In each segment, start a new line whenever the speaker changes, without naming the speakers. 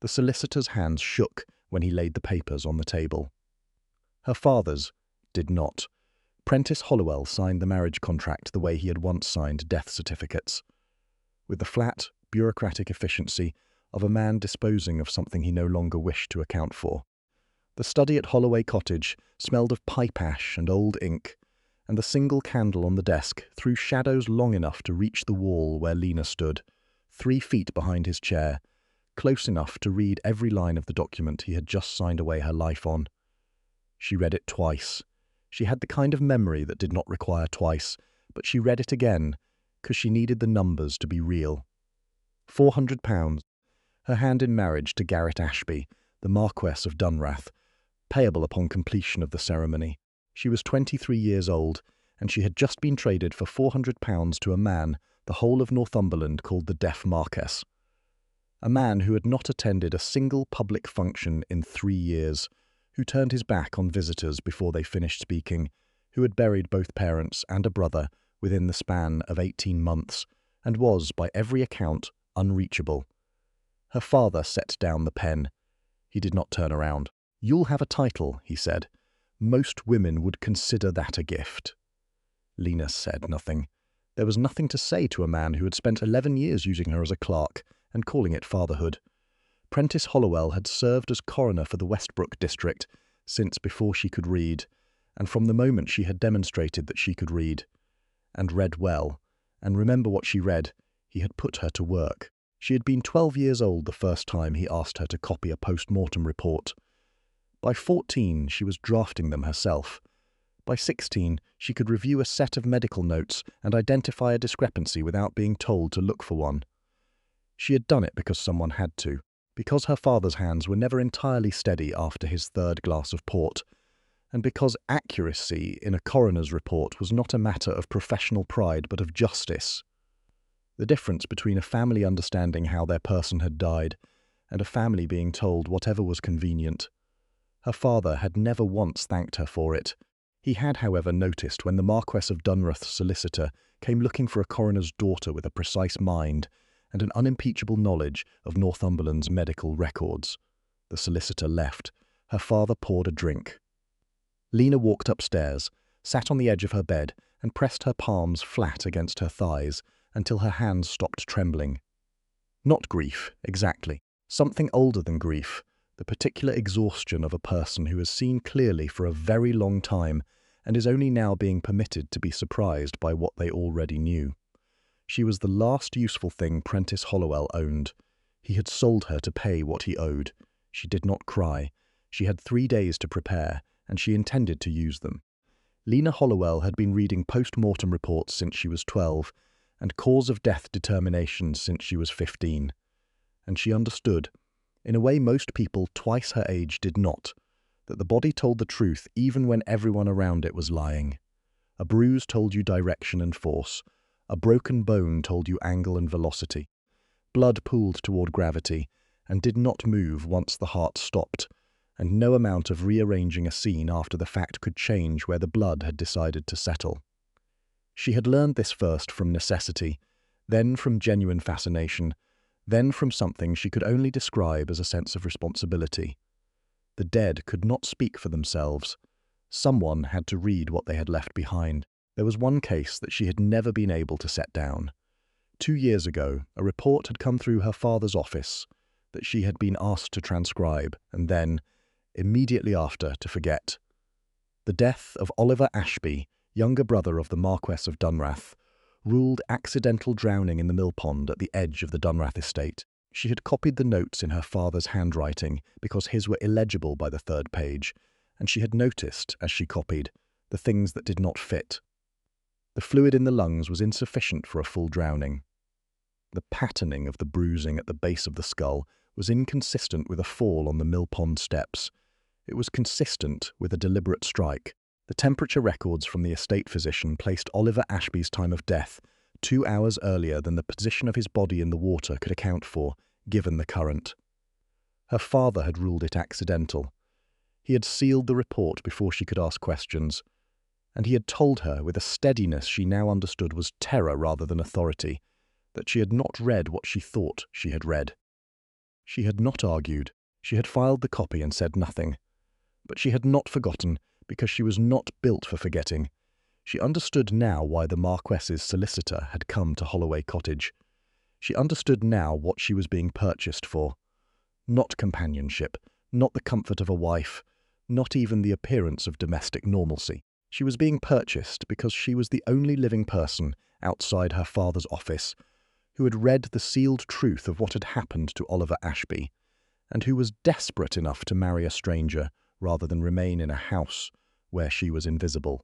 The solicitor's hands shook when he laid the papers on the table. Her father's did not. Prentice Hollowell signed the marriage contract the way he had once signed death certificates, with the flat, bureaucratic efficiency of a man disposing of something he no longer wished to account for. The study at Holloway Cottage smelled of pipe ash and old ink, and the single candle on the desk threw shadows long enough to reach the wall where Lena stood, 3 feet behind his chair, close enough to read every line of the document he had just signed away her life on. She read it twice. She had the kind of memory that did not require twice, but she read it again, because she needed the numbers to be real. £400, her hand in marriage to Garrett Ashby, the Marquess of Dunrath, payable upon completion of the ceremony. She was 23 years old, and she had just been traded for £400 to a man the whole of Northumberland called the Deaf Marquess. A man who had not attended a single public function in 3 years, who turned his back on visitors before they finished speaking, who had buried both parents and a brother within the span of 18 months, and was, by every account, unreachable. Her father set down the pen. He did not turn around. "You'll have a title," he said. "Most women would consider that a gift." Lena said nothing. There was nothing to say to a man who had spent 11 years using her as a clerk and calling it fatherhood. Prentice Hollowell had served as coroner for the Westbrook district since before she could read, and from the moment she had demonstrated that she could read, and read well, and remember what she read, he had put her to work. She had been 12 years old the first time he asked her to copy a post-mortem report. By 14, she was drafting them herself. By 16, she could review a set of medical notes and identify a discrepancy without being told to look for one. She had done it because someone had to, because her father's hands were never entirely steady after his 3rd glass of port, and because accuracy in a coroner's report was not a matter of professional pride but of justice. The difference between a family understanding how their person had died and a family being told whatever was convenient. Her father had never once thanked her for it. He had, however, noticed when the Marquess of Dunrath's solicitor came looking for a coroner's daughter with a precise mind and an unimpeachable knowledge of Northumberland's medical records. The solicitor left. Her father poured a drink. Lena walked upstairs, sat on the edge of her bed, and pressed her palms flat against her thighs until her hands stopped trembling. Not grief, exactly. Something older than grief, the particular exhaustion of a person who has seen clearly for a very long time and is only now being permitted to be surprised by what they already knew. She was the last useful thing Prentice Hollowell owned. He had sold her to pay what he owed. She did not cry. She had 3 days to prepare, and she intended to use them. Lena Hollowell had been reading post-mortem reports since she was 12, and cause of death determinations since she was 15. And she understood, in a way most people twice her age did not, that the body told the truth even when everyone around it was lying. A bruise told you direction and force. A broken bone told you angle and velocity. Blood pooled toward gravity and did not move once the heart stopped, and no amount of rearranging a scene after the fact could change where the blood had decided to settle. She had learned this first from necessity, then from genuine fascination, then from something she could only describe as a sense of responsibility. The dead could not speak for themselves. Someone had to read what they had left behind. There was one case that she had never been able to set down. 2 years ago, a report had come through her father's office that she had been asked to transcribe, and then, immediately after, to forget. The death of Oliver Ashby, younger brother of the Marquess of Dunrath, ruled accidental drowning in the mill pond at the edge of the Dunrath estate. She had copied the notes in her father's handwriting because his were illegible by the 3rd page, and she had noticed, as she copied, the things that did not fit. The fluid in the lungs was insufficient for a full drowning. The patterning of the bruising at the base of the skull was inconsistent with a fall on the mill pond steps. It was consistent with a deliberate strike. The temperature records from the estate physician placed Oliver Ashby's time of death 2 hours earlier than the position of his body in the water could account for, given the current. Her father had ruled it accidental. He had sealed the report before she could ask questions, and he had told her, with a steadiness she now understood was terror rather than authority, that she had not read what she thought she had read. She had not argued. She had filed the copy and said nothing. But she had not forgotten, because she was not built for forgetting. She understood now why the Marquess's solicitor had come to Holloway Cottage. She understood now what she was being purchased for. Not companionship, not the comfort of a wife, not even the appearance of domestic normalcy. She was being purchased because she was the only living person outside her father's office who had read the sealed truth of what had happened to Oliver Ashby, and who was desperate enough to marry a stranger rather than remain in a house where she was invisible.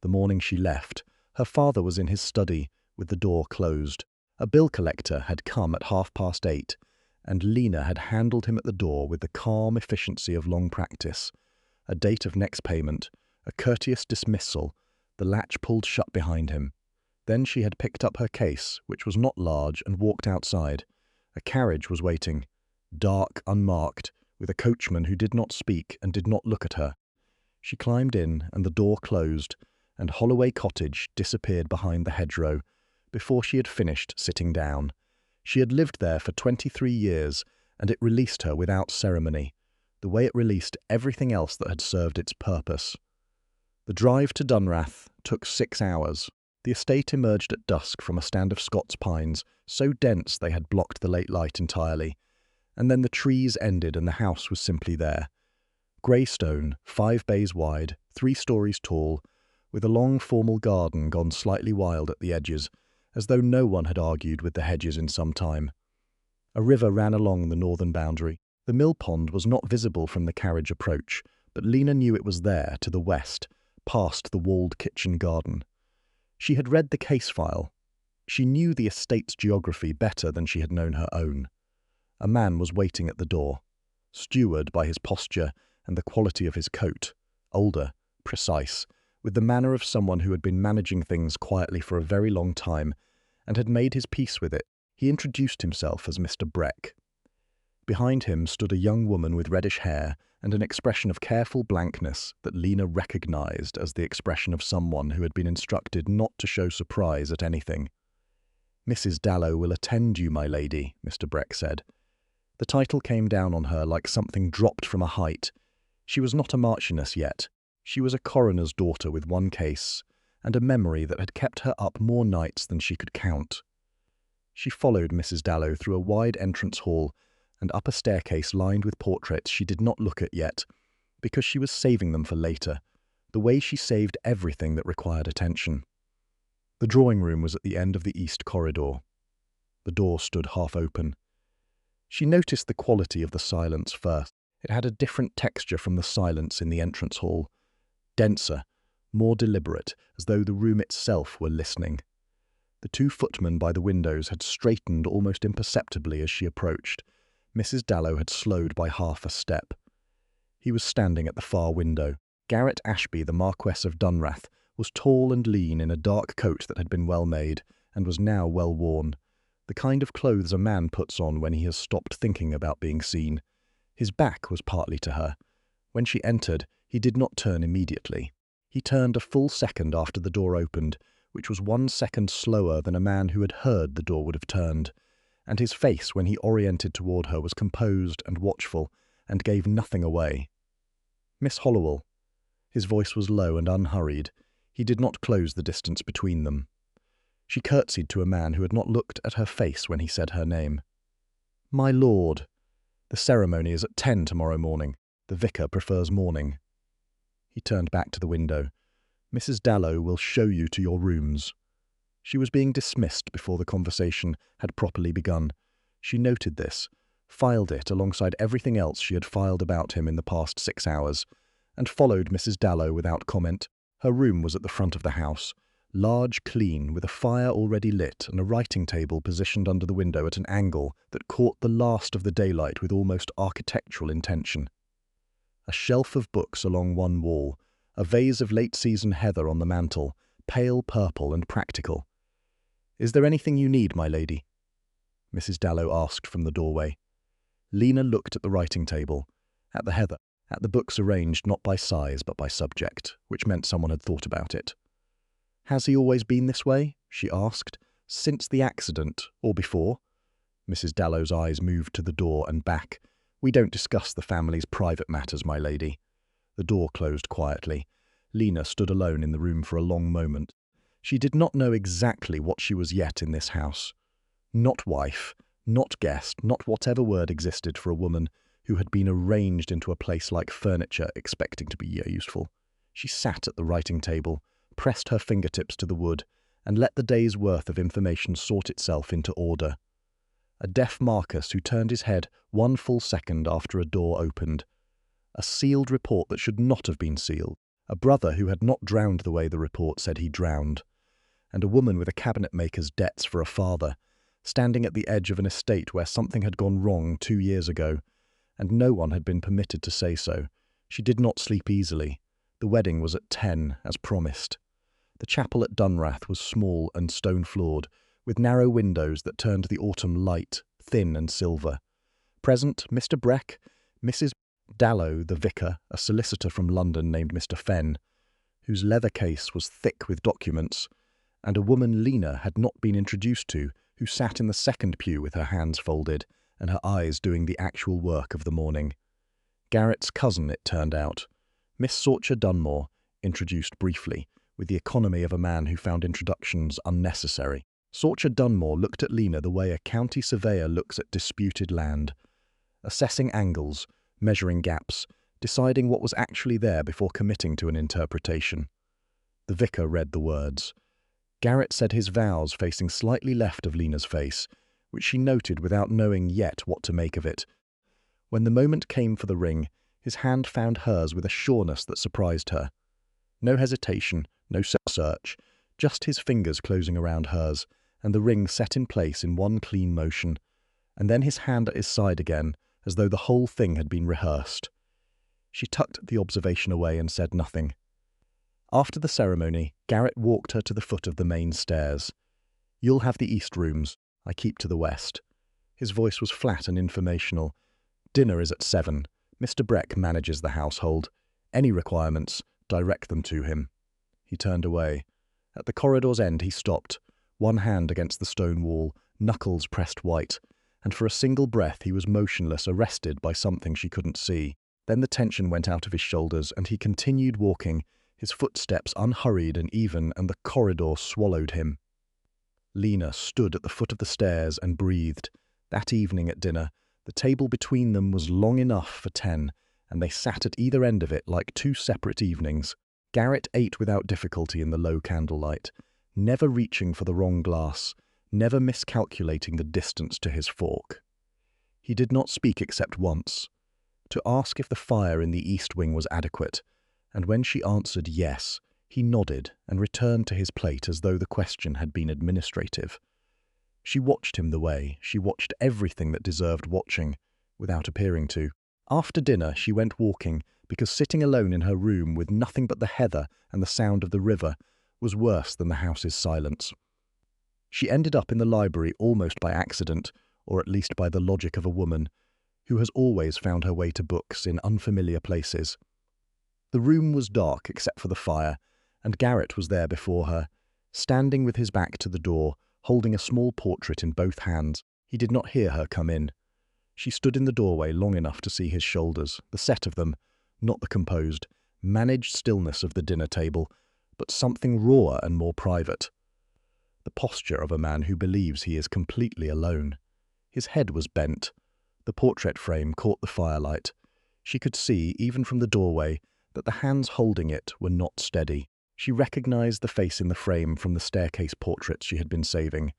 The morning she left, her father was in his study with the door closed. A bill collector had come at 8:30, and Lena had handled him at the door with the calm efficiency of long practice. A date of next payment, a courteous dismissal, the latch pulled shut behind him. Then she had picked up her case, which was not large, and walked outside. A carriage was waiting, dark, unmarked, with a coachman who did not speak and did not look at her. She climbed in, and the door closed, and Holloway Cottage disappeared behind the hedgerow before she had finished sitting down. She had lived there for 23 years, and it released her without ceremony, the way it released everything else that had served its purpose. The drive to Dunrath took 6 hours. The estate emerged at dusk from a stand of Scots pines, so dense they had blocked the late light entirely, and then the trees ended and the house was simply there. Grey stone, 5 bays wide, 3 stories tall, with a long formal garden gone slightly wild at the edges, as though no one had argued with the hedges in some time. A river ran along the northern boundary. The mill pond was not visible from the carriage approach, but Lena knew it was there, to the west, past the walled kitchen garden. She had read the case file. She knew the estate's geography better than she had known her own. A man was waiting at the door, steward by his posture and the quality of his coat, older, precise, with the manner of someone who had been managing things quietly for a very long time and had made his peace with it. He introduced himself as Mr. Breck. Behind him stood a young woman with reddish hair and an expression of careful blankness that Lena recognized as the expression of someone who had been instructed not to show surprise at anything. "Mrs. Dallow will attend you, my lady," Mr. Breck said. The title came down on her like something dropped from a height. She was not a marchioness yet. She was a coroner's daughter with one case, and a memory that had kept her up more nights than she could count. She followed Mrs. Dallow through a wide entrance hall and up a staircase lined with portraits she did not look at yet, because she was saving them for later, the way she saved everything that required attention. The drawing room was at the end of the east corridor. The door stood half open. She noticed the quality of the silence first. It had a different texture from the silence in the entrance hall, denser, more deliberate, as though the room itself were listening. The 2 footmen by the windows had straightened almost imperceptibly as she approached. Mrs. Dallow had slowed by half a step. He was standing at the far window. Garrett Ashby, the Marquess of Dunrath, was tall and lean in a dark coat that had been well made, and was now well worn, the kind of clothes a man puts on when he has stopped thinking about being seen. His back was partly to her. When she entered, he did not turn immediately. He turned a full second after the door opened, which was 1 second slower than a man who had heard the door would have turned, and his face when he oriented toward her was composed and watchful, and gave nothing away. "Miss Hollowell." His voice was low and unhurried. He did not close the distance between them. She curtsied to a man who had not looked at her face when he said her name. "My lord. The ceremony is at 10 tomorrow morning. The vicar prefers morning." He turned back to the window. "Mrs. Dallow will show you to your rooms." She was being dismissed before the conversation had properly begun. She noted this, filed it alongside everything else she had filed about him in the past 6 hours, and followed Mrs. Dallow without comment. Her room was at the front of the house, large, clean, with a fire already lit and a writing table positioned under the window at an angle that caught the last of the daylight with almost architectural intention. A shelf of books along one wall, a vase of late-season heather on the mantel, pale purple and practical. "Is there anything you need, my lady?" Mrs. Dallow asked from the doorway. Lena looked at the writing table, at the heather, at the books arranged not by size but by subject, which meant someone had thought about it. "Has he always been this way?" she asked. "Since the accident, or before?" Mrs. Dallow's eyes moved to the door and back. "We don't discuss the family's private matters, my lady." The door closed quietly. Lena stood alone in the room for a long moment. She did not know exactly what she was yet in this house. Not wife, not guest, not whatever word existed for a woman who had been arranged into a place like furniture expecting to be useful. She sat at the writing table, pressed her fingertips to the wood, and let the day's worth of information sort itself into order. A deaf Marquess who turned his head one full second after a door opened. A sealed report that should not have been sealed. A brother who had not drowned the way the report said he drowned. And a woman with a cabinet-maker's debts for a father, standing at the edge of an estate where something had gone wrong 2 years ago, and no one had been permitted to say so. She did not sleep easily. The wedding was at 10, as promised. The chapel at Dunrath was small and stone-floored, with narrow windows that turned the autumn light, thin and silver. Present, Mr. Breck, Mrs. Dallow, the vicar, a solicitor from London named Mr. Fenn, whose leather case was thick with documents, and a woman Lena had not been introduced to, who sat in the second pew with her hands folded and her eyes doing the actual work of the morning. Garrett's cousin, it turned out. Miss Sorcha Dunmore, introduced briefly, with the economy of a man who found introductions unnecessary. Sorcha Dunmore looked at Lena the way a county surveyor looks at disputed land, assessing angles, measuring gaps, deciding what was actually there before committing to an interpretation. The vicar read the words. Garrett said his vows facing slightly left of Lena's face, which she noted without knowing yet what to make of it. When the moment came for the ring, his hand found hers with a sureness that surprised her. No hesitation, no search, just his fingers closing around hers, and the ring set in place in one clean motion, and then his hand at his side again, as though the whole thing had been rehearsed. She tucked the observation away and said nothing. After the ceremony, Garrett walked her to the foot of the main stairs. "You'll have the east rooms. I keep to the west." His voice was flat and informational. "Dinner is at 7. Mr. Breck manages the household. Any requirements, direct them to him." He turned away. At the corridor's end he stopped, one hand against the stone wall, knuckles pressed white, and for a single breath he was motionless, arrested by something she couldn't see. Then the tension went out of his shoulders, and he continued walking, his footsteps unhurried and even, and the corridor swallowed him. Lena stood at the foot of the stairs and breathed. That evening at dinner, the table between them was long enough for 10, and they sat at either end of it like two separate evenings. Garrett ate without difficulty in the low candlelight, never reaching for the wrong glass, never miscalculating the distance to his fork. He did not speak except once, to ask if the fire in the east wing was adequate, and when she answered yes, he nodded and returned to his plate as though the question had been administrative. She watched him the way she watched everything that deserved watching, without appearing to. After dinner she went walking, because sitting alone in her room with nothing but the heather and the sound of the river was worse than the house's silence. She ended up in the library almost by accident, or at least by the logic of a woman, who has always found her way to books in unfamiliar places. The room was dark except for the fire, and Garrett was there before her, standing with his back to the door, holding a small portrait in both hands. He did not hear her come in. She stood in the doorway long enough to see his shoulders, the set of them, not the composed, managed stillness of the dinner table, but something rawer and more private. The posture of a man who believes he is completely alone. His head was bent. The portrait frame caught the firelight. She could see, even from the doorway, that the hands holding it were not steady. She recognized the face in the frame from the staircase portraits she had been saving,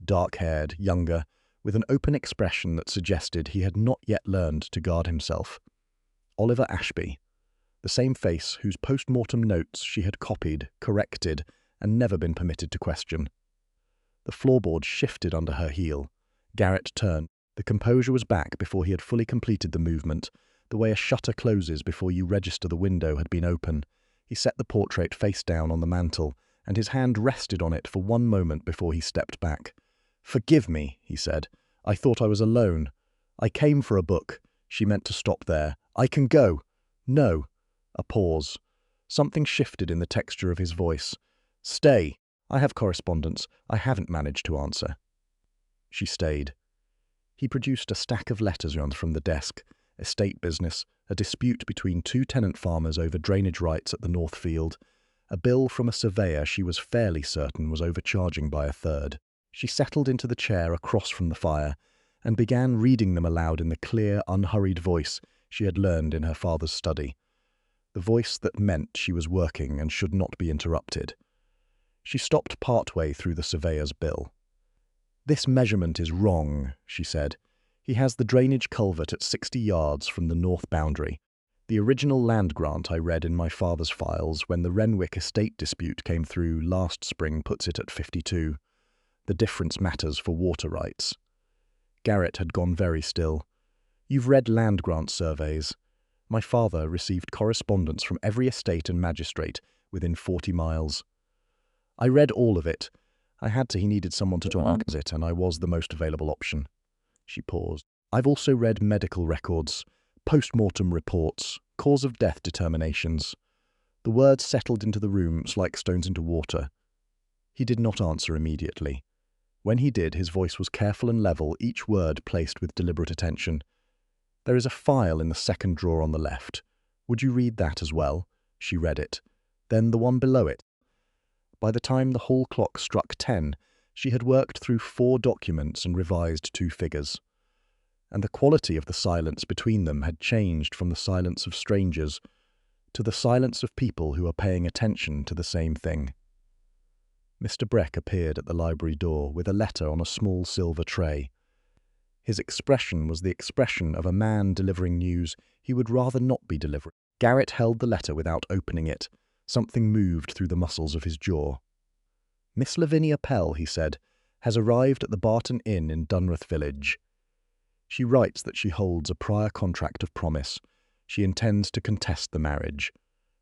dark-haired, younger, with an open expression that suggested he had not yet learned to guard himself. Oliver Ashby, the same face whose post-mortem notes she had copied, corrected, and never been permitted to question. The floorboard shifted under her heel. Garrett turned. The composure was back before he had fully completed the movement, the way a shutter closes before you register the window had been open. He set the portrait face down on the mantel, and his hand rested on it for one moment before he stepped back. "Forgive me," he said. "I thought I was alone. I came for a book." She meant to stop there. "I can go." "No." A pause. Something shifted in the texture of his voice. "Stay. I have correspondence I haven't managed to answer." She stayed. He produced a stack of letters from the desk: estate business, a dispute between two tenant farmers over drainage rights at the North Field, a bill from a surveyor she was fairly certain was overcharging by a third. She settled into the chair across from the fire and began reading them aloud in the clear, unhurried voice she had learned in her father's study, the voice that meant she was working and should not be interrupted. She stopped partway through the surveyor's bill. "This measurement is wrong," she said. "He has the drainage culvert at 60 yards from the north boundary. The original land grant I read in my father's files when the Renwick estate dispute came through last spring puts it at 52. The difference matters for water rights." Garrett had gone very still. "You've read land grant surveys. My father received correspondence from every estate and magistrate within 40 miles. I read all of it. I had to. He needed someone to talk it, and I was the most available option." She paused. "I've also read medical records, post-mortem reports, cause of death determinations." The words settled into the room like stones into water. He did not answer immediately. When he did, his voice was careful and level, each word placed with deliberate attention. "There is a file in the second drawer on the left. Would you read that as well?" She read it. Then the one below it. By the time the hall clock struck 10, she had worked through 4 documents and revised 2 figures. And the quality of the silence between them had changed from the silence of strangers to the silence of people who are paying attention to the same thing. Mr. Breck appeared at the library door with a letter on a small silver tray. His expression was the expression of a man delivering news he would rather not be delivering. Garrett held the letter without opening it. Something moved through the muscles of his jaw. "Miss Lavinia Pell," he said, "has arrived at the Barton Inn in Dunrath Village. She writes that she holds a prior contract of promise. She intends to contest the marriage."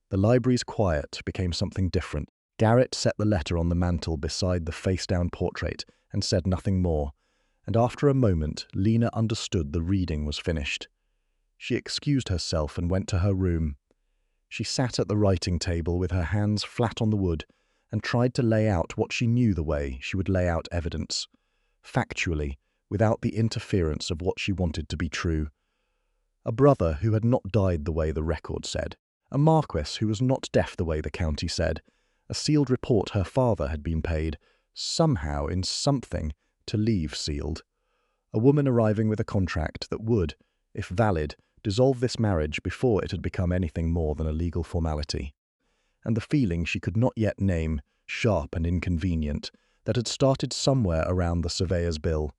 The library's quiet became something different. Garrett set the letter on the mantel beside the face-down portrait and said nothing more, and after a moment Lena understood the reading was finished. She excused herself and went to her room. She sat at the writing table with her hands flat on the wood and tried to lay out what she knew the way she would lay out evidence, factually, without the interference of what she wanted to be true. A brother who had not died the way the record said. A marquess who was not deaf the way the county said. A sealed report her father had been paid, somehow in something, to leave sealed. A woman arriving with a contract that would, if valid, dissolve this marriage before it had become anything more than a legal formality. And the feeling she could not yet name, sharp and inconvenient, that had started somewhere around the surveyor's bill.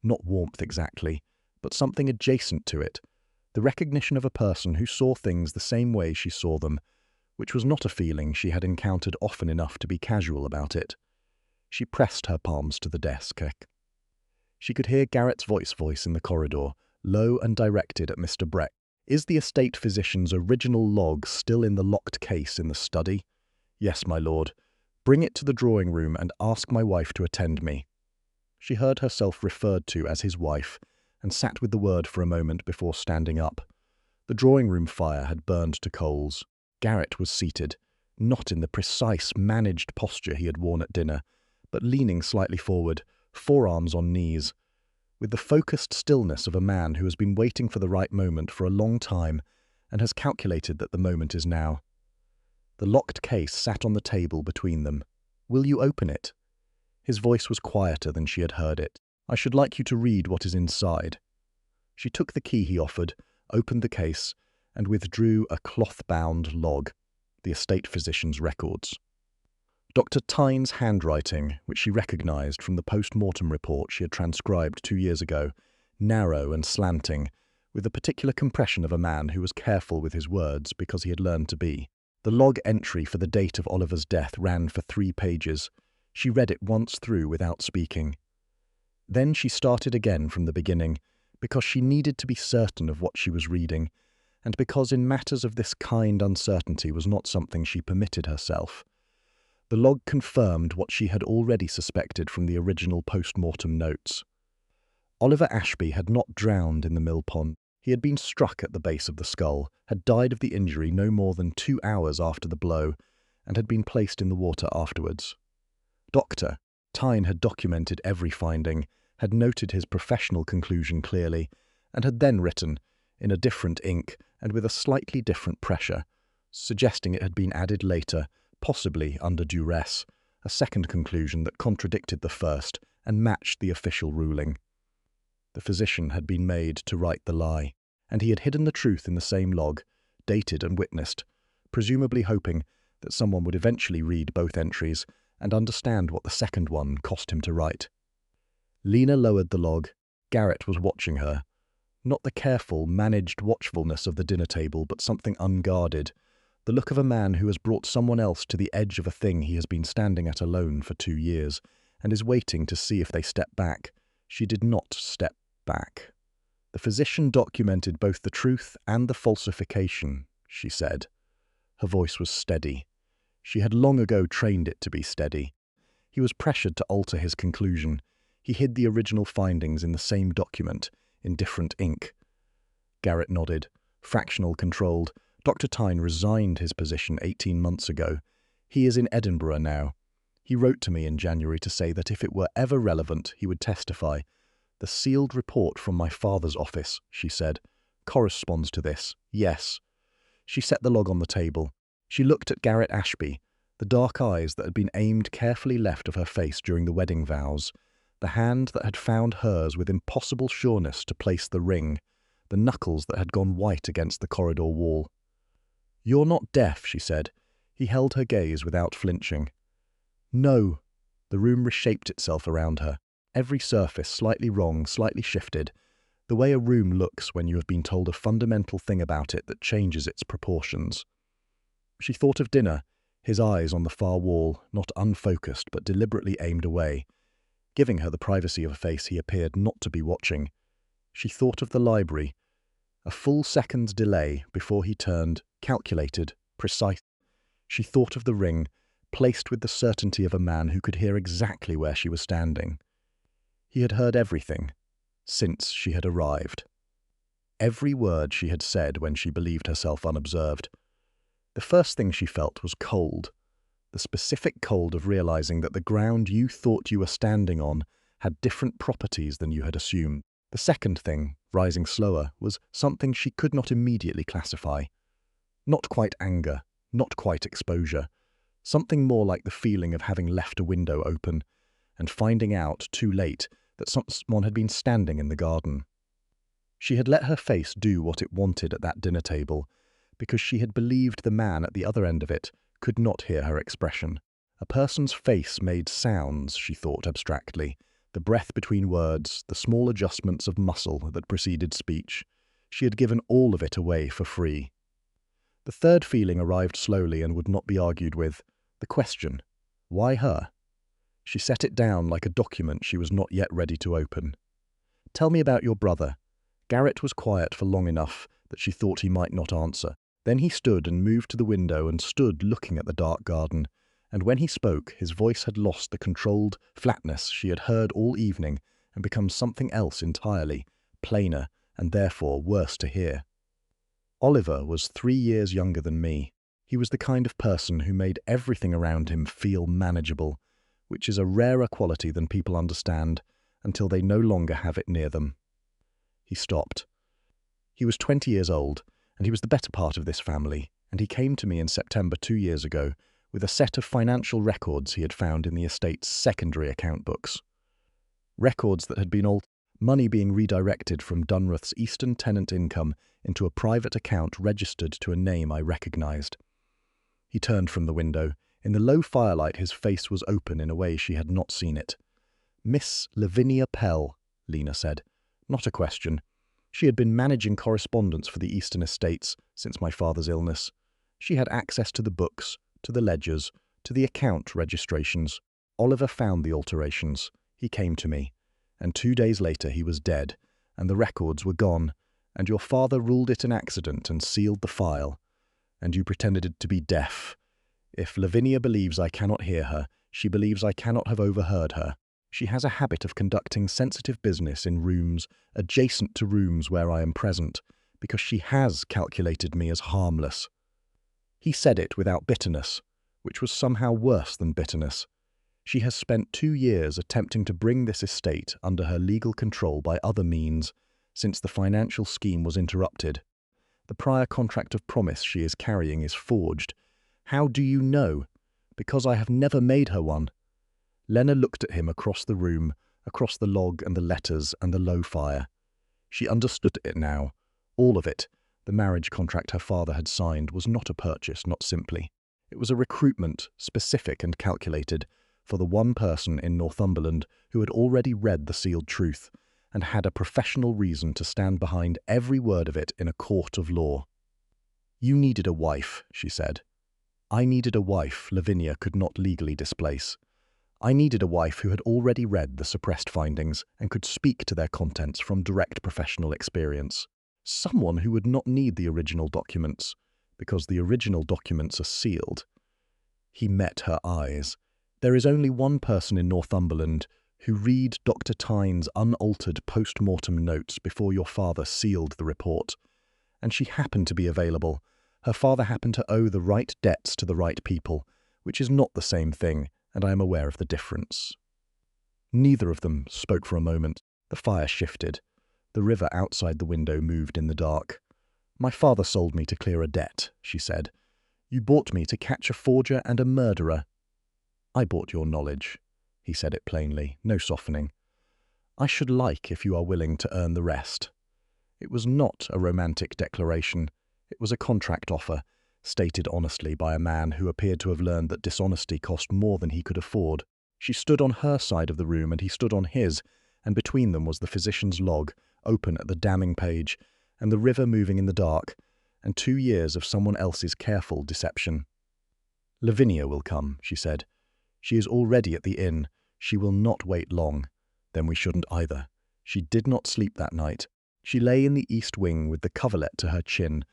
Not warmth exactly, but something adjacent to it. The recognition of a person who saw things the same way she saw them, which was not a feeling she had encountered often enough to be casual about it. She pressed her palms to the desk. She could hear Garrett's voice in the corridor, low and directed at Mr. Breck. "Is the estate physician's original log still in the locked case in the study?" "Yes, my lord. Bring it to the drawing room and ask my wife to attend me." She heard herself referred to as his wife, and sat with the word for a moment before standing up. The drawing-room fire had burned to coals. Garrett was seated, not in the precise, managed posture he had worn at dinner, but leaning slightly forward, forearms on knees, with the focused stillness of a man who has been waiting for the right moment for a long time and has calculated that the moment is now. The locked case sat on the table between them. "Will you open it?" His voice was quieter than she had heard it. "I should like you to read what is inside." She took the key he offered, opened the case, and withdrew a cloth-bound log, the estate physician's records. Dr. Tyne's handwriting, which she recognized from the post-mortem report she had transcribed 2 years ago, narrow and slanting, with the particular compression of a man who was careful with his words because he had learned to be. The log entry for the date of Oliver's death ran for 3 pages. She read it once through without speaking. Then she started again from the beginning, because she needed to be certain of what she was reading, and because in matters of this kind uncertainty was not something she permitted herself. The log confirmed what she had already suspected from the original post-mortem notes. Oliver Ashby had not drowned in the mill pond. He had been struck at the base of the skull, had died of the injury no more than 2 hours after the blow, and had been placed in the water afterwards. Tyne had documented every finding, had noted his professional conclusion clearly, and had then written, in a different ink and with a slightly different pressure, suggesting it had been added later, possibly under duress, a second conclusion that contradicted the first and matched the official ruling. The physician had been made to write the lie, and he had hidden the truth in the same log, dated and witnessed, presumably hoping that someone would eventually read both entries and understand what the second one cost him to write. Lena lowered the log. Garrett was watching her. Not the careful, managed watchfulness of the dinner table, but something unguarded, the look of a man who has brought someone else to the edge of a thing he has been standing at alone for 2 years, and is waiting to see if they step back. She did not step back. The physician documented both the truth and the falsification, she said. Her voice was steady. She had long ago trained it to be steady. He was pressured to alter his conclusion. He hid the original findings in the same document, in different ink. Garrett nodded. Fractional controlled. Dr. Tyne resigned his position 18 months ago. He is in Edinburgh now. He wrote to me in January to say that if it were ever relevant, he would testify. The sealed report from my father's office, she said, corresponds to this. Yes. She set the log on the table. She looked at Garrett Ashby, the dark eyes that had been aimed carefully left of her face during the wedding vows, the hand that had found hers with impossible sureness to place the ring, the knuckles that had gone white against the corridor wall. "You're not deaf," she said. He held her gaze without flinching. "No." The room reshaped itself around her, every surface slightly wrong, slightly shifted, the way a room looks when you have been told a fundamental thing about it that changes its proportions. She thought of dinner, his eyes on the far wall, not unfocused but deliberately aimed away, giving her the privacy of a face he appeared not to be watching. She thought of the library, a full second's delay before he turned, calculated, precise. She thought of the ring, placed with the certainty of a man who could hear exactly where she was standing. He had heard everything, since she had arrived. Every word she had said when she believed herself unobserved. The first thing she felt was cold, the specific cold of realizing that the ground you thought you were standing on had different properties than you had assumed. The second thing, rising slower, was something she could not immediately classify. Not quite anger, not quite exposure, something more like the feeling of having left a window open and finding out, too late, that someone had been standing in the garden. She had let her face do what it wanted at that dinner table, because she had believed the man at the other end of it could not hear her expression. A person's face made sounds, she thought abstractly, the breath between words, the small adjustments of muscle that preceded speech. She had given all of it away for free. The third feeling arrived slowly and would not be argued with. The question, why her? She set it down like a document she was not yet ready to open. "Tell me about your brother." Garrett was quiet for long enough that she thought he might not answer. Then he stood and moved to the window and stood looking at the dark garden, and when he spoke, his voice had lost the controlled flatness she had heard all evening and become something else entirely, plainer and therefore worse to hear. Oliver was 3 years younger than me. He was the kind of person who made everything around him feel manageable, which is a rarer quality than people understand until they no longer have it near them. He stopped. He was 20 years old, and he was the better part of this family, and he came to me in September 2 years ago with a set of financial records he had found in the estate's secondary account books. Records that had been altered, money being redirected from Dunrath's Eastern tenant income into a private account registered to a name I recognized. He turned from the window. In the low firelight his face was open in a way she had not seen it. "Miss Lavinia Pell," Lena said. Not a question. She had been managing correspondence for the Eastern estates since my father's illness. She had access to the books, to the ledgers, to the account registrations. Oliver found the alterations. He came to me. And 2 days later he was dead, and the records were gone, and your father ruled it an accident and sealed the file. And you pretended to be deaf. If Lavinia believes I cannot hear her, she believes I cannot have overheard her. She has a habit of conducting sensitive business in rooms adjacent to rooms where I am present, because she has calculated me as harmless. He said it without bitterness, which was somehow worse than bitterness. She has spent 2 years attempting to bring this estate under her legal control by other means, since the financial scheme was interrupted. The prior contract of promise she is carrying is forged. How do you know? Because I have never made her one. Lena looked at him across the room, across the log and the letters and the low fire. She understood it now. All of it. The marriage contract her father had signed was not a purchase, not simply. It was a recruitment, specific and calculated, for the one person in Northumberland who had already read the sealed truth and had a professional reason to stand behind every word of it in a court of law. "You needed a wife," she said. "I needed a wife Lavinia could not legally displace. I needed a wife who had already read the suppressed findings and could speak to their contents from direct professional experience. Someone who would not need the original documents, because the original documents are sealed." He met her eyes. There is only one person in Northumberland who read Dr. Tyne's unaltered post-mortem notes before your father sealed the report. And she happened to be available. Her father happened to owe the right debts to the right people, which is not the same thing, and I am aware of the difference. Neither of them spoke for a moment. The fire shifted. The river outside the window moved in the dark. "My father sold me to clear a debt," she said. "You bought me to catch a forger and a murderer." "I bought your knowledge." He said it plainly, no softening. "I should like if you are willing to earn the rest." It was not a romantic declaration. It was a contract offer, stated honestly by a man who appeared to have learned that dishonesty cost more than he could afford. She stood on her side of the room and he stood on his, and between them was the physician's log, open at the damning page, and the river moving in the dark, and 2 years of someone else's careful deception. "Lavinia will come," she said. "She is already at the inn. She will not wait long. Then we shouldn't either." She did not sleep that night. She lay in the east wing with the coverlet to her chin,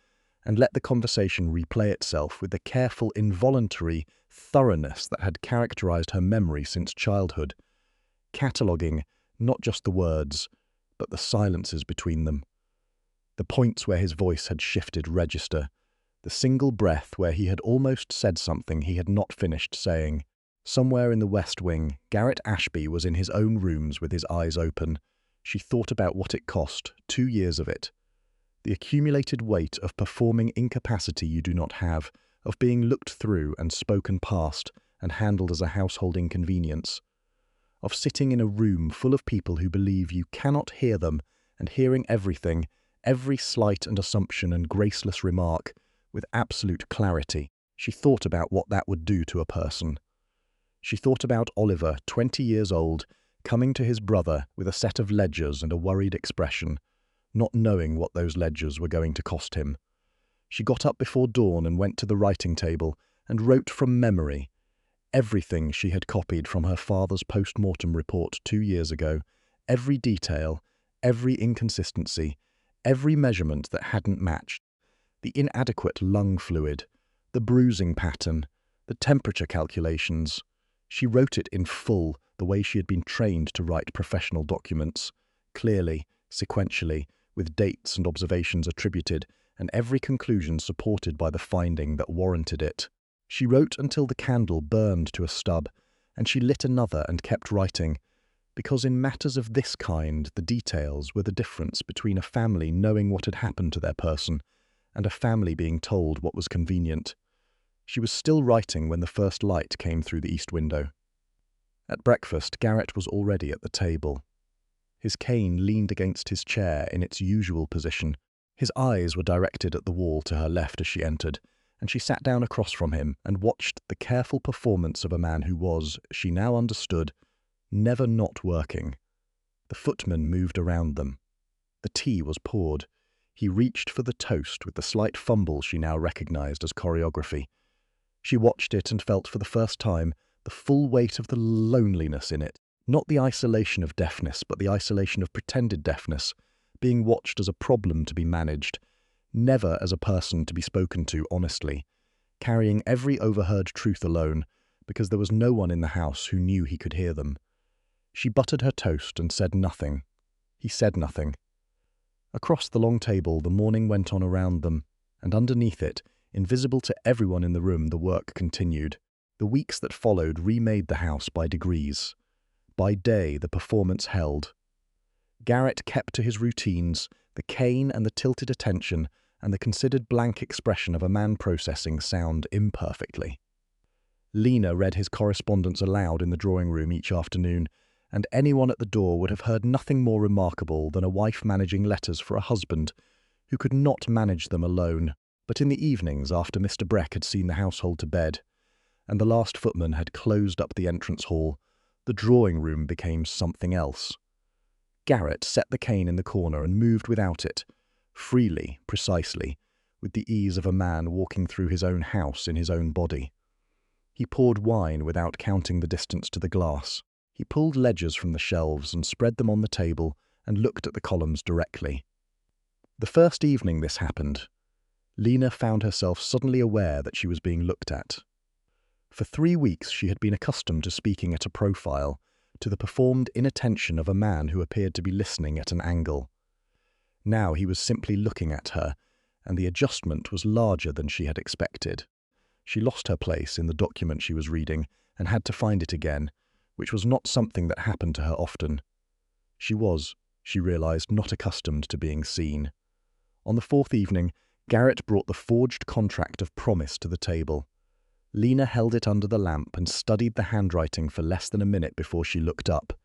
and let the conversation replay itself with the careful, involuntary thoroughness that had characterized her memory since childhood, cataloguing not just the words, but the silences between them, the points where his voice had shifted register, the single breath where he had almost said something he had not finished saying. Somewhere in the west wing, Garrett Ashby was in his own rooms with his eyes open. She thought about what it cost, 2 years of it. The accumulated weight of performing incapacity you do not have, of being looked through and spoken past and handled as a household inconvenience, of sitting in a room full of people who believe you cannot hear them and hearing everything, every slight and assumption and graceless remark, with absolute clarity. She thought about what that would do to a person. She thought about Oliver, 20 years old, coming to his brother with a set of ledgers and a worried expression, not knowing what those ledgers were going to cost him. She got up before dawn and went to the writing table and wrote from memory everything she had copied from her father's post-mortem report 2 years ago, every detail, every inconsistency, every measurement that hadn't matched, the inadequate lung fluid, the bruising pattern, the temperature calculations. She wrote it in full, the way she had been trained to write professional documents, clearly, sequentially, with dates and observations attributed, and every conclusion supported by the finding that warranted it. She wrote until the candle burned to a stub, and she lit another and kept writing, because in matters of this kind the details were the difference between a family knowing what had happened to their person and a family being told what was convenient. She was still writing when the first light came through the east window. At breakfast, Garrett was already at the table. His cane leaned against his chair in its usual position. His eyes were directed at the wall to her left as she entered, and she sat down across from him and watched the careful performance of a man who was, she now understood, never not working. The footman moved around them. The tea was poured. He reached for the toast with the slight fumble she now recognized as choreography. She watched it and felt for the first time the full weight of the loneliness in it, not the isolation of deafness, but the isolation of pretended deafness, being watched as a problem to be managed, never as a person to be spoken to honestly, carrying every overheard truth alone, because there was no one in the house who knew he could hear them. She buttered her toast and said nothing. He said nothing. Across the long table the morning went on around them, and underneath it, invisible to everyone in the room, the work continued. The weeks that followed remade the house by degrees. By day, the performance held. Garrett kept to his routines, the cane and the tilted attention, and the considered blank expression of a man processing sound imperfectly. Lena read his correspondence aloud in the drawing room each afternoon, and anyone at the door would have heard nothing more remarkable than a wife managing letters for a husband who could not manage them alone. But in the evenings, after Mr. Breck had seen the household to bed, and the last footman had closed up the entrance hall, the drawing room became something else. Garrett set the cane in the corner and moved without it, freely, precisely, with the ease of a man walking through his own house in his own body. He poured wine without counting the distance to the glass. He pulled ledgers from the shelves and spread them on the table and looked at the columns directly. The first evening this happened, Lena found herself suddenly aware that she was being looked at. For 3 weeks she had been accustomed to speaking at a profile, to the performed inattention of a man who appeared to be listening at an angle. Now he was simply looking at her, and the adjustment was larger than she had expected. She lost her place in the document she was reading and had to find it again, which was not something that happened to her often. She realized, not accustomed to being seen. On the 4th evening, Garrett brought the forged contract of promise to the table. Lena held it under the lamp and studied the handwriting for less than a minute before she looked up.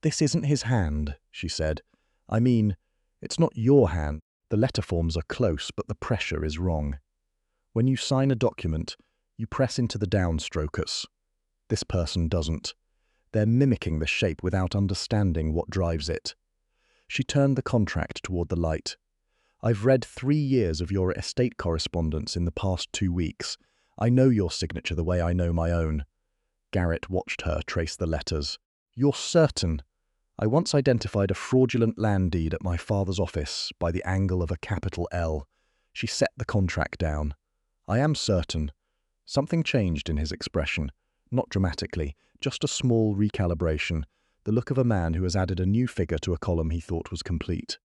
"This isn't his hand," she said. "I mean, it's not your hand. The letter forms are close, but the pressure is wrong. When you sign a document, you press into the downstrokers. This person doesn't. They're mimicking the shape without understanding what drives it." She turned the contract toward the light. "I've read 3 years of your estate correspondence in the past 2 weeks. I know your signature the way I know my own." Garrett watched her trace the letters. "You're certain? I once identified a fraudulent land deed at my father's office by the angle of a capital L." She set the contract down. "I am certain." Something changed in his expression. Not dramatically, just a small recalibration, the look of a man who has added a new figure to a column he thought was complete.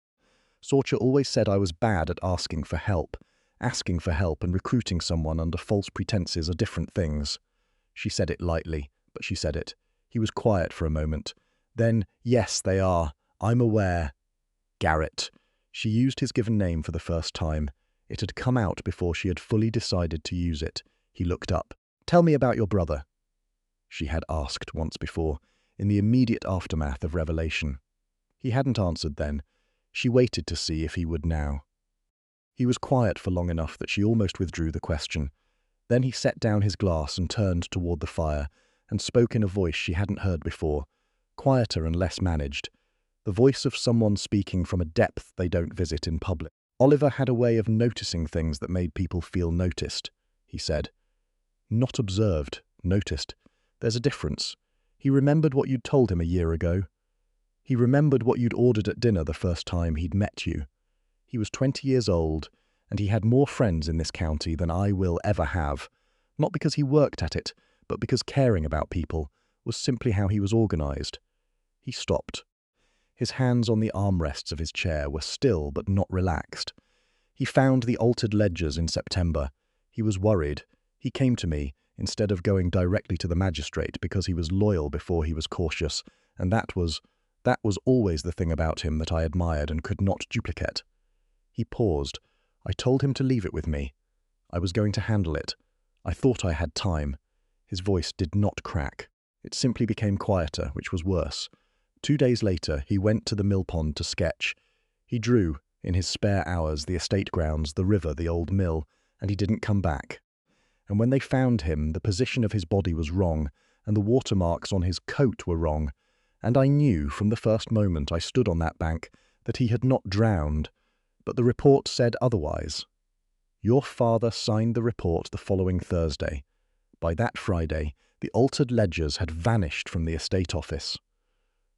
"Sorcha always said I was bad at asking for help. Asking for help and recruiting someone under false pretenses are different things." She said it lightly, but she said it. He was quiet for a moment. Then, "Yes, they are. I'm aware." Garrett. She used his given name for the first time. It had come out before she had fully decided to use it. He looked up. "Tell me about your brother," she had asked once before, in the immediate aftermath of revelation. He hadn't answered then. She waited to see if he would now. He was quiet for long enough that she almost withdrew the question. Then he set down his glass and turned toward the fire, and spoke in a voice she hadn't heard before, quieter and less managed, the voice of someone speaking from a depth they don't visit in public. "Oliver had a way of noticing things that made people feel noticed," he said. "Not observed, noticed. There's a difference. He remembered what you'd told him a year ago. He remembered what you'd ordered at dinner the first time he'd met you. He was 20 years old, and he had more friends in this county than I will ever have, not because he worked at it, but because caring about people was simply how he was organized." He stopped. His hands on the armrests of his chair were still but not relaxed. "He found the altered ledgers in September. He was worried. He came to me, instead of going directly to the magistrate, because he was loyal before he was cautious, and that was always the thing about him that I admired and could not duplicate." He paused. "I told him to leave it with me. I was going to handle it. I thought I had time." His voice did not crack. It simply became quieter, which was worse. 2 days later, he went to the mill pond to sketch. He drew, in his spare hours, the estate grounds, the river, the old mill, and he didn't come back. And when they found him, the position of his body was wrong, and the watermarks on his coat were wrong. And I knew, from the first moment I stood on that bank, that he had not drowned. But the report said otherwise. Your father signed the report the following Thursday. By that Friday, the altered ledgers had vanished from the estate office.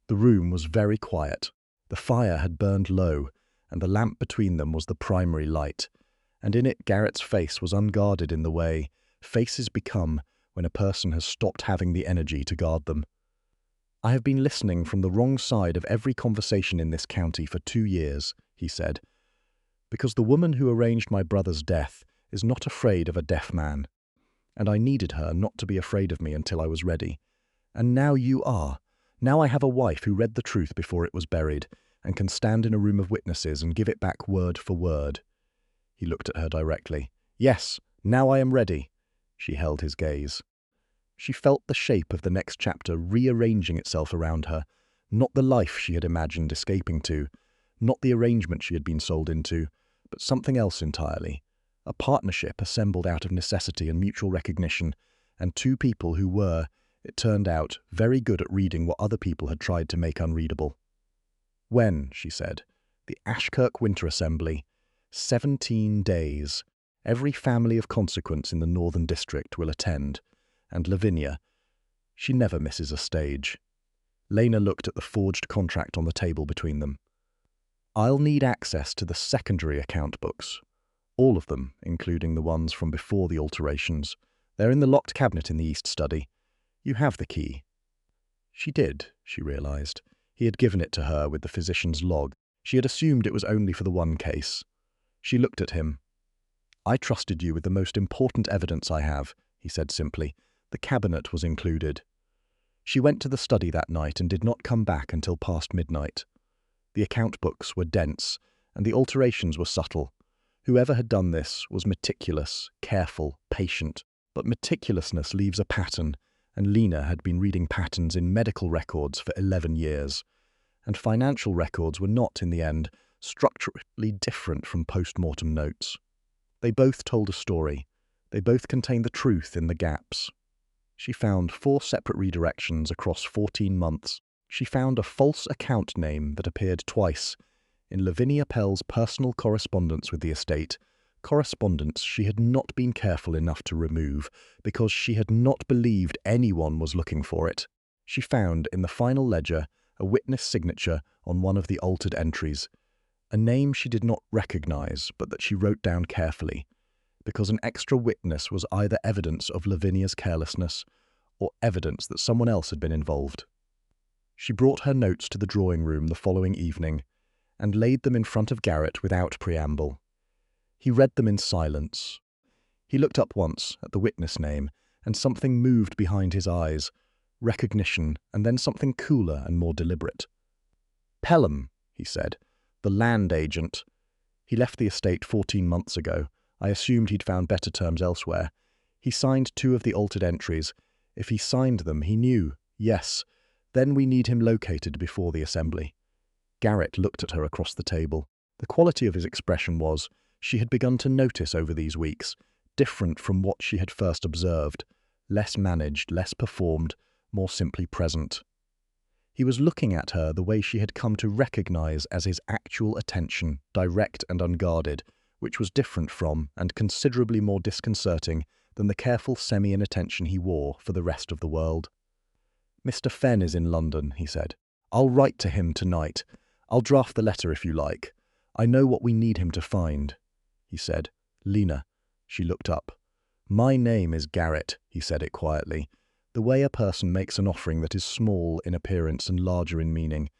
The room was very quiet. The fire had burned low, and the lamp between them was the primary light. And in it Garrett's face was unguarded in the way faces become when a person has stopped having the energy to guard them. "I have been listening from the wrong side of every conversation in this county for 2 years, he said, "because the woman who arranged my brother's death is not afraid of a deaf man. and I needed her not to be afraid of me until I was ready. And now you are. Now I have a wife who read the truth before it was buried, and can stand in a room of witnesses and give it back word for word." He looked at her directly. "Yes, now I am ready." She held his gaze. She felt the shape of the next chapter rearranging itself around her, not the life she had imagined escaping to, not the arrangement she had been sold into, but something else entirely. A partnership assembled out of necessity and mutual recognition, and two people who were, it turned out, very good at reading what other people had tried to make unreadable. "When," she said, "the Ashkirk Winter Assembly, 17 days. Every family of consequence in the Northern District will attend, and Lavinia, she never misses a stage." Lena looked at the forged contract on the table between them. "I'll need access to the secondary account books. All of them, including the ones from before the alterations. They're in the locked cabinet in the East Study. You have the key." She did, she realized. He had given it to her with the physician's log. She had assumed it was only for the one case. She looked at him. "I trusted you with the most important evidence I have," he said simply. "The cabinet was included." She went to the study that night and did not come back until past midnight. The account books were dense, and the alterations were subtle. Whoever had done this was meticulous, careful, patient. But meticulousness leaves a pattern, and Lena had been reading patterns in medical records for 11 years. And financial records were not, in the end, structurally different from post-mortem notes. They both told a story. They both contained the truth in the gaps. She found 4 separate redirections across 14 months. She found a false account name that appeared twice in Lavinia Pell's personal correspondence with the estate, correspondence she had not been careful enough to remove because she had not believed anyone was looking for it. She found in the final ledger a witness signature on one of the altered entries, a name she did not recognize but that she wrote down carefully, because an extra witness was either evidence of Lavinia's carelessness or evidence that someone else had been involved. She brought her notes to the drawing room the following evening and laid them in front of Garrett without preamble. He read them in silence. He looked up once at the witness name, and something moved behind his eyes, recognition, and then something cooler and more deliberate. "Pelham," he said, "the land agent. He left the estate 14 months ago. I assumed he'd found better terms elsewhere. He signed 2 of the altered entries. If he signed them, he knew. Yes. Then we need him located before the assembly." Garrett looked at her across the table. The quality of his expression was, she had begun to notice over these weeks, different from what she had first observed, less managed, less performed, more simply present. He was looking at her the way she had come to recognize as his actual attention, direct and unguarded, which was different from, and considerably more disconcerting, than the careful semi-inattention he wore for the rest of the world. "Mr. Fenn is in London," he said. "I'll write to him tonight. I'll draft the letter if you like. I know what we need him to find," he said. "Lena." She looked up. "My name is Garrett," he said it quietly, the way a person makes an offering that is small in appearance and larger in meaning.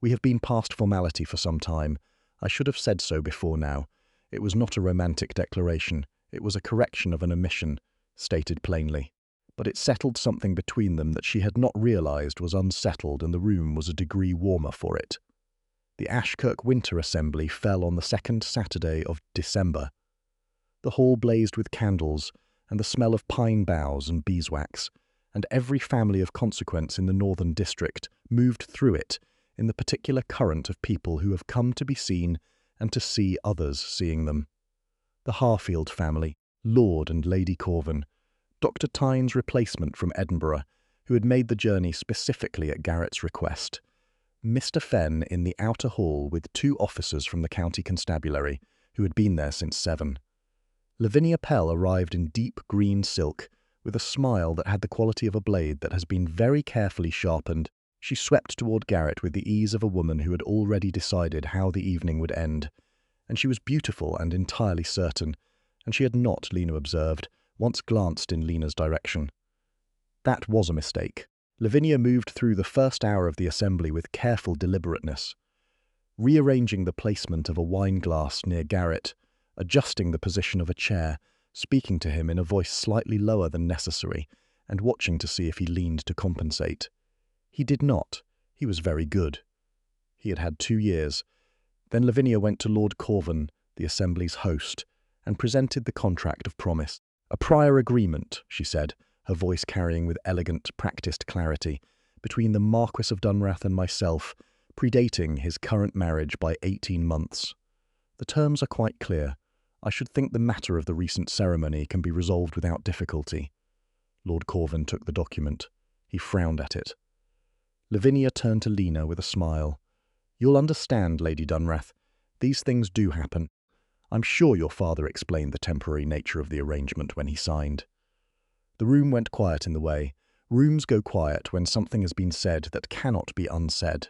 "We have been past formality for some time. I should have said so before now. It was not a romantic declaration. It was a correction of an omission, stated plainly. But it settled something between them that she had not realized was unsettled, and the room was a degree warmer for it. The Ashkirk Winter Assembly fell on the 2nd Saturday of December. The hall blazed with candles, and the smell of pine boughs and beeswax, and every family of consequence in the Northern District moved through it in the particular current of people who have come to be seen and to see others seeing them. The Harfield family, Lord and Lady Corvin, Dr. Tyne's replacement from Edinburgh, who had made the journey specifically at Garrett's request, Mr. Fenn in the outer hall with 2 officers from the county constabulary, who had been there since 7. Lavinia Pell arrived in deep green silk, with a smile that had the quality of a blade that has been very carefully sharpened. She swept toward Garrett with the ease of a woman who had already decided how the evening would end. And she was beautiful and entirely certain, and she had not, Lena observed, once glanced in Lena's direction. That was a mistake. Lavinia moved through the first hour of the assembly with careful deliberateness, rearranging the placement of a wine glass near Garrett, adjusting the position of a chair, speaking to him in a voice slightly lower than necessary and watching to see if he leaned to compensate. He did not. He was very good. He had had 2 years. Then Lavinia went to Lord Corvan, the Assembly's host, and presented the contract of promise. "A prior agreement," she said, her voice carrying with elegant, practiced clarity, "between the Marquess of Dunrath and myself, predating his current marriage by 18 months. The terms are quite clear. I should think the matter of the recent ceremony can be resolved without difficulty." Lord Corvan took the document. He frowned at it. Lavinia turned to Lena with a smile. "You'll understand, Lady Dunrath. These things do happen. I'm sure your father explained the temporary nature of the arrangement when he signed." The room went quiet in the way. Rooms go quiet when something has been said that cannot be unsaid.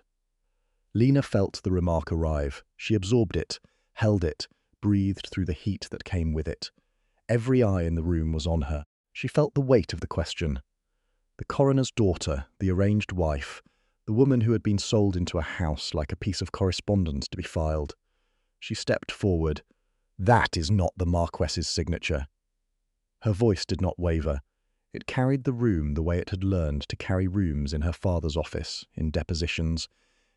Lena felt the remark arrive. She absorbed it, held it, breathed through the heat that came with it. Every eye in the room was on her. She felt the weight of the question. The coroner's daughter, the arranged wife, the woman who had been sold into a house like a piece of correspondence to be filed. She stepped forward. "That is not the Marquess's signature." Her voice did not waver. It carried the room the way it had learned to carry rooms in her father's office, in depositions,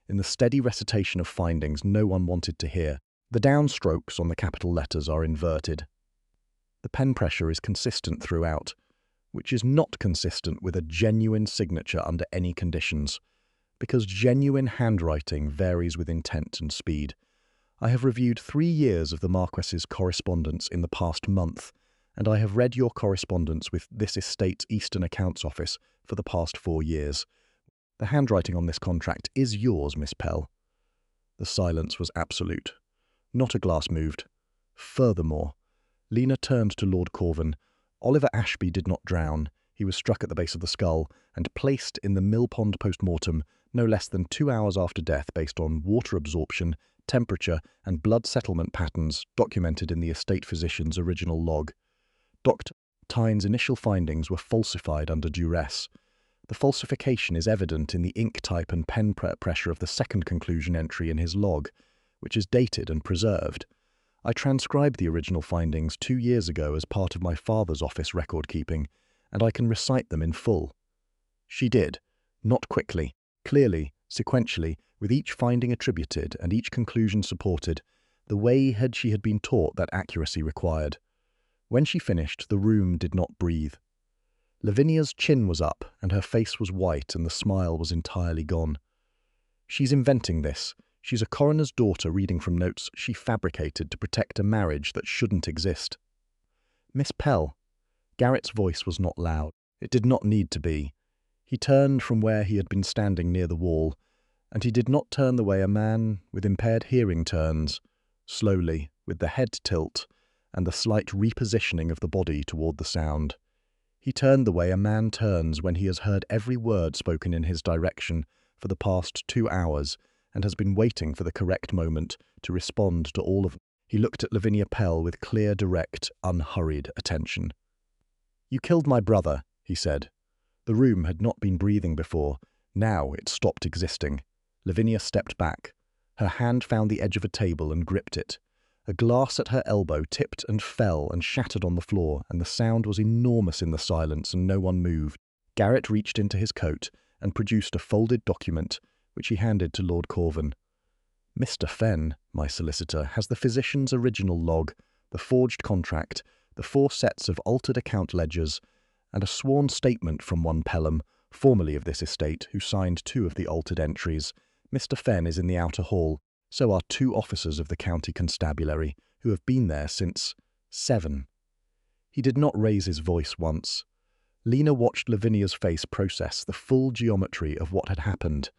in the steady recitation of findings no one wanted to hear. The downstrokes on the capital letters are inverted. The pen pressure is consistent throughout, which is not consistent with a genuine signature under any conditions, because genuine handwriting varies with intent and speed. I have reviewed 3 years of the Marquess's correspondence in the past month, and I have read your correspondence with this estate's Eastern Accounts Office for the past 4 years. The handwriting on this contract is yours, Miss Pell." The silence was absolute. Not a glass moved. Furthermore, Lena turned to Lord Corvan. "Oliver Ashby did not drown. He was struck at the base of the skull and placed in the mill pond post-mortem no less than 2 hours after death based on water absorption, temperature and blood settlement patterns documented in the estate physician's original log. Dr. Tyne's initial findings were falsified under duress. The falsification is evident in the ink type and pen pressure of the second conclusion entry in his log, which is dated and preserved. I transcribed the original findings 2 years ago as part of my father's office record-keeping, and I can recite them in full." She did, not quickly, clearly, sequentially, with each finding attributed and each conclusion supported, the way she had been taught that accuracy required. When she finished, the room did not breathe. Lavinia's chin was up, and her face was white, and the smile was entirely gone. "She's inventing this. She's a coroner's daughter reading from notes she fabricated to protect a marriage that shouldn't exist." "Miss Pell." Garrett's voice was not loud. It did not need to be. He turned from where he had been standing near the wall, and he did not turn the way a man with impaired hearing turns, slowly, with the head tilt and the slight repositioning of the body toward the sound. He turned the way a man turns when he has heard every word spoken in his direction for the past 2 hours and has been waiting for the correct moment to respond to all of them. He looked at Lavinia Pell with clear, direct, unhurried attention. "You killed my brother," he said. The room had not been breathing before. Now it stopped existing. Lavinia stepped back. Her hand found the edge of a table and gripped it. A glass at her elbow tipped and fell and shattered on the floor, and the sound was enormous in the silence, and no one moved. Garrett reached into his coat and produced a folded document, which he handed to Lord Corvan. "Mr. Fenn, my solicitor, has the physician's original log, the forged contract, the 4 sets of altered account ledgers, and a sworn statement from one Pelham, formerly of this estate, who signed 2 of the altered entries. Mr. Fenn is in the outer hall. So are 2 officers of the county constabulary, who have been there since 7. He did not raise his voice once. Lena watched Lavinia's face process the full geometry of what had happened.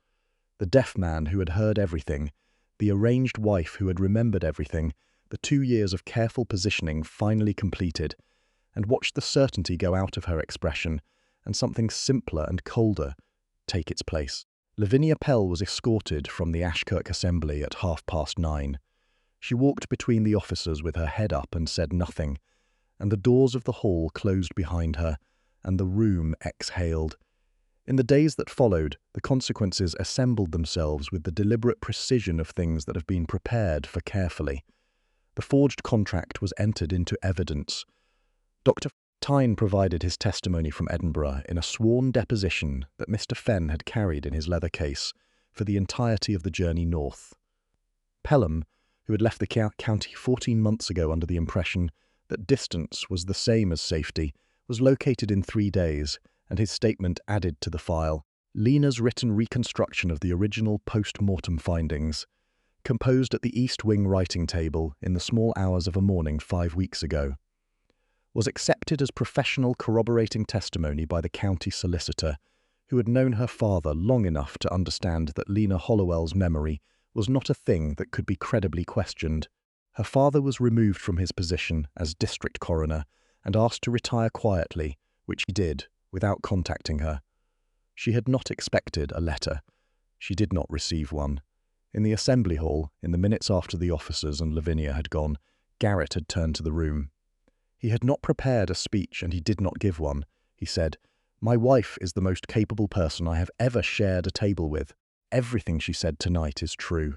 The deaf man who had heard everything, the arranged wife who had remembered everything, the 2 years of careful positioning finally completed, and watched the certainty go out of her expression, and something simpler and colder take its place. Lavinia Pell was escorted from the Ashkirk Assembly at 9:30. She walked between the officers with her head up and said nothing, and the doors of the hall closed behind her, and the room exhaled. In the days that followed, the consequences assembled themselves with the deliberate precision of things that have been prepared for carefully. The forged contract was entered into evidence. Dr. Tyne provided his testimony from Edinburgh in a sworn deposition that Mr. Fenn had carried in his leather case for the entirety of the journey north. Pelham, who had left the county 14 months ago under the impression that distance was the same as safety, was located in 3 days, and his statement added to the file. Lena's written reconstruction of the original post-mortem findings, composed at the East Wing writing table in the small hours of a morning 5 weeks ago, was accepted as professional corroborating testimony by the county solicitor, who had known her father long enough to understand that Lena Hollowell's memory was not a thing that could be credibly questioned. Her father was removed from his position as district coroner and asked to retire quietly, which he did, without contacting her. She had not expected a letter. She did not receive one. In the assembly hall, in the minutes after the officers and Lavinia had gone, Garrett had turned to the room. He had not prepared a speech, and he did not give one. He said, "My wife is the most capable person I have ever shared a table with. Everything she said tonight is true.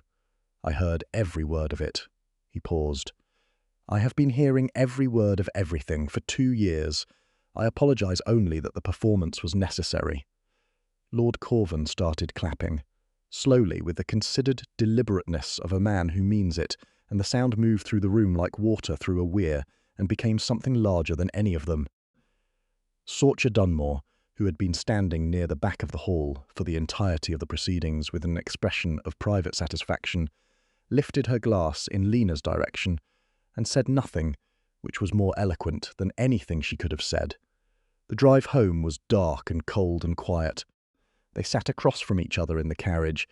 I heard every word of it." He paused. "I have been hearing every word of everything for 2 years. I apologize only that the performance was necessary." Lord Corvan started clapping, slowly with the considered deliberateness of a man who means it, and the sound moved through the room like water through a weir and became something larger than any of them. Sorcha Dunmore, who had been standing near the back of the hall for the entirety of the proceedings with an expression of private satisfaction, lifted her glass in Lena's direction and said nothing which was more eloquent than anything she could have said. The drive home was dark and cold and quiet. They sat across from each other in the carriage,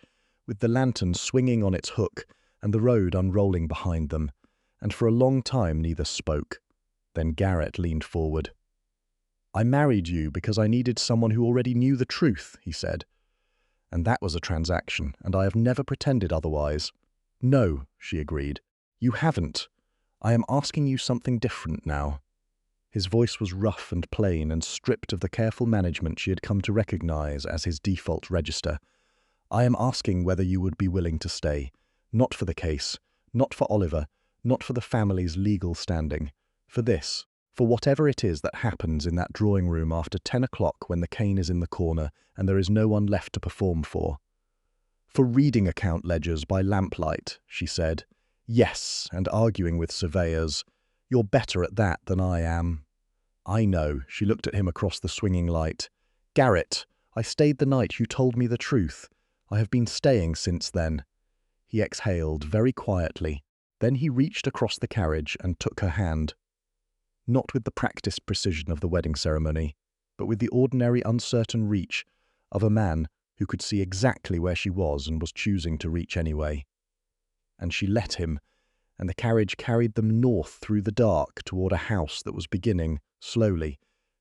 with the lantern swinging on its hook and the road unrolling behind them, and for a long time neither spoke. Then Garrett leaned forward. "I married you because I needed someone who already knew the truth," he said. "And that was a transaction, and I have never pretended otherwise." "No," she agreed. "You haven't. I am asking you something different now." His voice was rough and plain and stripped of the careful management she had come to recognize as his default register. "I am asking whether you would be willing to stay. Not for the case, not for Oliver, not for the family's legal standing. For this, for whatever it is that happens in that drawing room after 10 o'clock when the cane is in the corner and there is no one left to perform for." "For reading account ledgers by lamplight," she said. "Yes, and arguing with surveyors. You're better at that than I am." "I know," she looked at him across the swinging light. "Garrett, I stayed the night you told me the truth. I have been staying since then." He exhaled very quietly. Then he reached across the carriage and took her hand. Not with the practiced precision of the wedding ceremony, but with the ordinary uncertain reach of a man who could see exactly where she was and was choosing to reach anyway. And she let him, and the carriage carried them north through the dark toward a house that was beginning, slowly,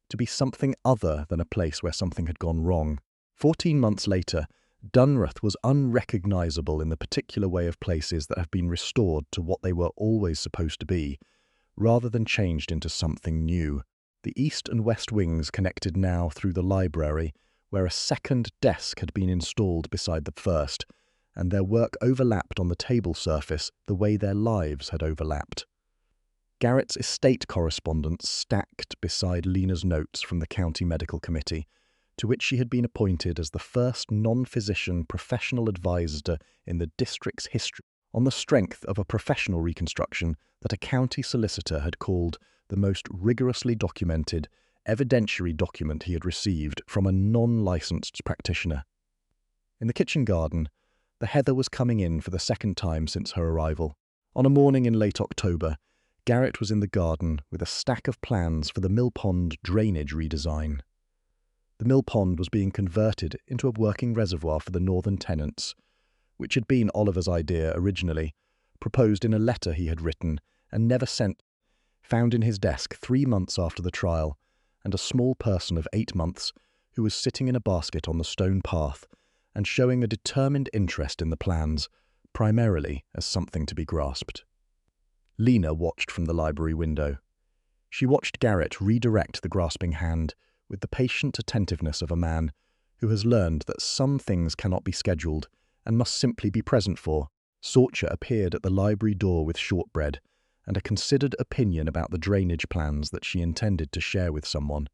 to be something other than a place where something had gone wrong. 14 months later, Dunrath was unrecognizable in the particular way of places that have been restored to what they were always supposed to be, rather than changed into something new. The east and west wings connected now through the library, where a second desk had been installed beside the first, and their work overlapped on the table surface the way their lives had overlapped. Garrett's estate correspondence stacked beside Lena's notes from the County Medical Committee, to which she had been appointed as the first non-physician professional advisor in the district's history, on the strength of a professional reconstruction that a county solicitor had called the most rigorously documented, evidentiary document he had received from a non-licensed practitioner. In the kitchen garden, the heather was coming in for the second time since her arrival. On a morning in late October, Garrett was in the garden with a stack of plans for the mill pond drainage redesign. The mill pond was being converted into a working reservoir for the northern tenants, which had been Oliver's idea originally, proposed in a letter he had written and never sent, found in his desk 3 months after the trial, and a small person of 8 months who was sitting in a basket on the stone path and showing a determined interest in the plans, primarily as something to be grasped. Lena watched from the library window. She watched Garrett redirect the grasping hand with the patient attentiveness of a man who has learned that some things cannot be scheduled and must simply be present for. Sorcha appeared at the library door with shortbread, and a considered opinion about the drainage plans that she intended to share with someone.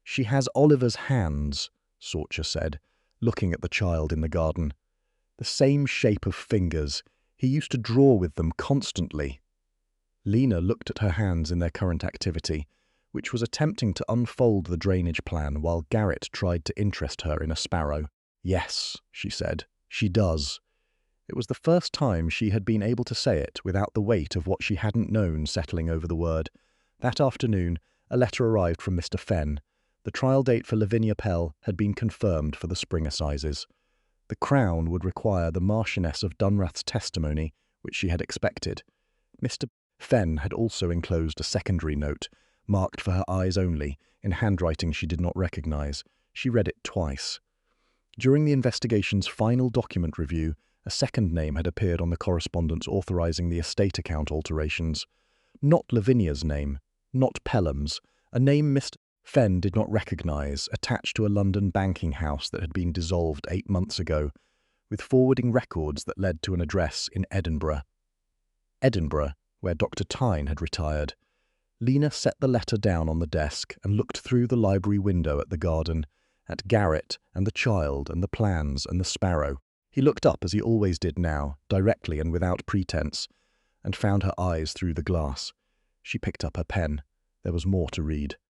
"She has Oliver's hands," Sorcha said, looking at the child in the garden. "The same shape of fingers. He used to draw with them constantly." Lena looked at her hands in their current activity, which was attempting to unfold the drainage plan while Garrett tried to interest her in a sparrow. "Yes," she said, "she does." It was the first time she had been able to say it without the weight of what she hadn't known settling over the word. That afternoon, a letter arrived from Mr. Fenn. The trial date for Lavinia Pell had been confirmed for the spring assizes. The Crown would require the Marchioness of Dunrath's testimony, which she had expected. Mr. Fenn had also enclosed a secondary note, marked for her eyes only, in handwriting she did not recognise. She read it twice. During the investigation's final document review, a second name had appeared on the correspondence authorising the estate account alterations. Not Lavinia's name, not Pelham's, a name Mr. Fenn did not recognise, attached to a London banking house that had been dissolved 8 months ago, with forwarding records that led to an address in Edinburgh. Edinburgh, where Dr. Tyne had retired. Lena set the letter down on the desk and looked through the library window at the garden, at Garrett and the child and the plans and the sparrow. He looked up as he always did now, directly and without pretense, and found her eyes through the glass. She picked up her pen. There was more to read.